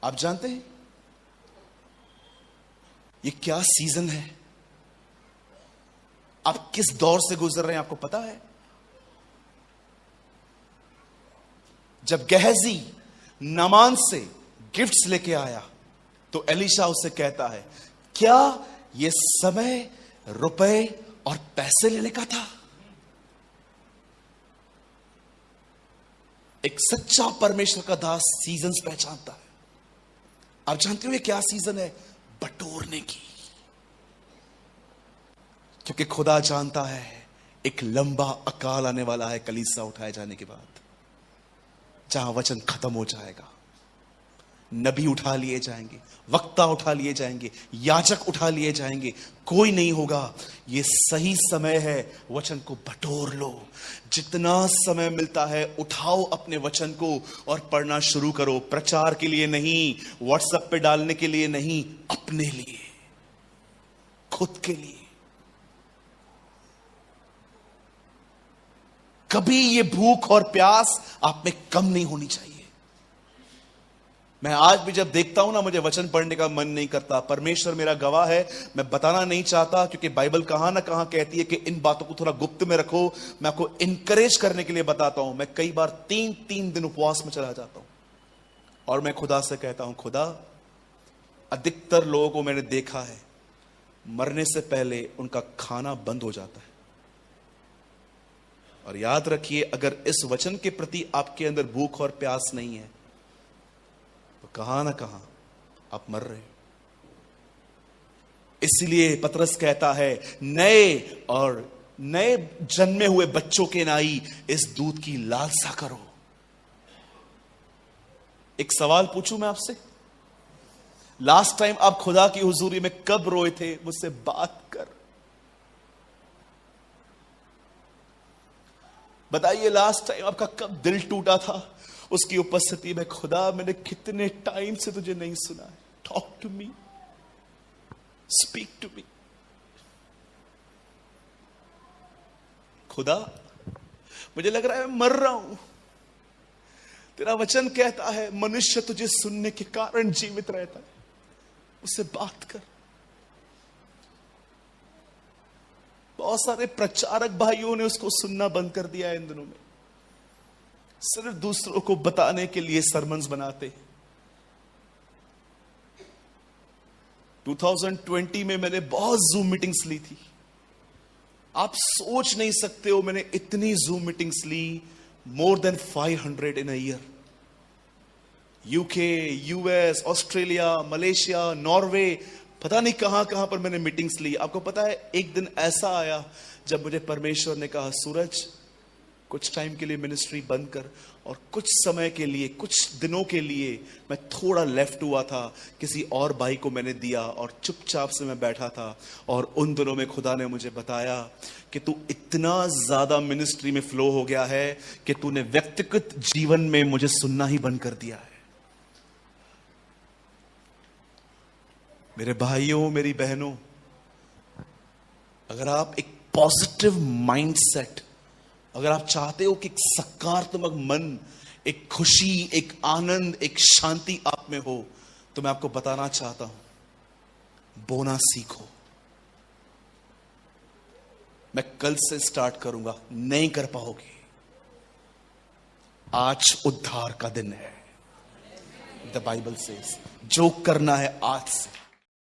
आप जानते हैं ये क्या सीजन है? आप किस दौर से गुजर रहे हैं आपको पता है? जब गहजी नामान से गिफ्ट्स लेके आया तो एलीशा उससे कहता है, क्या यह समय रुपए और पैसे लेने का था? एक सच्चा परमेश्वर का दास सीजन्स पहचानता है। आप जानते हो ये क्या सीजन है? बटोरने की। क्योंकि खुदा जानता है एक लंबा अकाल आने वाला है कलीसिया उठाए जाने के बाद, जहां वचन खत्म हो जाएगा। नबी उठा लिए जाएंगे, वक्ता उठा लिए जाएंगे, याजक उठा लिए जाएंगे, कोई नहीं होगा। यह सही समय है, वचन को बटोर लो। जितना समय मिलता है उठाओ अपने वचन को और पढ़ना शुरू करो। प्रचार के लिए नहीं, व्हाट्सएप पे डालने के लिए नहीं, अपने लिए, खुद के लिए। कभी ये भूख और प्यास आप में कम नहीं होनी चाहिए। मैं आज भी जब देखता हूं ना, मुझे वचन पढ़ने का मन नहीं करता। परमेश्वर मेरा गवाह है, मैं बताना नहीं चाहता, क्योंकि बाइबल कहां ना कहां कहती है कि इन बातों को थोड़ा गुप्त में रखो। मैं आपको इनकरेज करने के लिए बताता हूं। मैं कई बार 3 दिन उपवास में चला जाता हूं और मैं खुदा से कहता हूं, खुदा, अधिकतर लोगों को मैंने देखा है मरने से पहले उनका खाना बंद हो जाता है। और याद रखिए, अगर इस वचन के प्रति आपके अंदर भूख और प्यास नहीं है तो कहां ना कहां आप मर रहे हो। इसलिए पतरस कहता है, नए जन्मे हुए बच्चों के नाई इस दूध की लालसा करो। एक सवाल पूछूं मैं आपसे, लास्ट टाइम आप खुदा की हुजूरी में कब रोए थे? मुझसे बात कर, बताइए। लास्ट टाइम आपका कब दिल टूटा था उसकी उपस्थिति में? खुदा, मैंने कितने टाइम से तुझे नहीं सुना है। Talk to me, speak to me. खुदा, मुझे लग रहा है मैं मर रहा हूं। तेरा वचन कहता है मनुष्य तुझे सुनने के कारण जीवित रहता है। उससे बात कर। बहुत सारे प्रचारक भाइयों ने उसको सुनना बंद कर दिया है इन दिनों में। सिर्फ दूसरों को बताने के लिए सरमन्स बनाते। 2020 में मैंने बहुत जूम मीटिंग्स ली थी। आप सोच नहीं सकते हो, मैंने इतनी जूम मीटिंग्स ली, more than 500 in a year. UK, US, Australia, Malaysia, Norway, पता नहीं कहां कहां पर मैंने मीटिंग्स ली। आपको पता है, एक दिन ऐसा आया जब मुझे परमेश्वर ने कहा, सूरज, कुछ टाइम के लिए मिनिस्ट्री बंद कर। और कुछ समय के लिए, कुछ दिनों के लिए मैं थोड़ा लेफ्ट हुआ था, किसी और भाई को मैंने दिया और चुपचाप से मैं बैठा था। और उन दिनों में खुदा ने मुझे बताया कि तू इतना ज्यादा मिनिस्ट्री में फ्लो हो गया है कि तूने व्यक्तिगत जीवन में मुझे सुनना ही बंद कर दिया है। मेरे भाइयों, मेरी बहनों, अगर आप एक पॉजिटिव माइंडसेट, अगर आप चाहते हो कि एक सकारात्मक मन, एक खुशी, एक आनंद, एक शांति आप में हो, तो मैं आपको बताना चाहता हूं, बोना सीखो। मैं कल से स्टार्ट करूंगा, नहीं कर पाओगे। आज उद्धार का दिन है। द बाइबल सेज, जो करना है आज से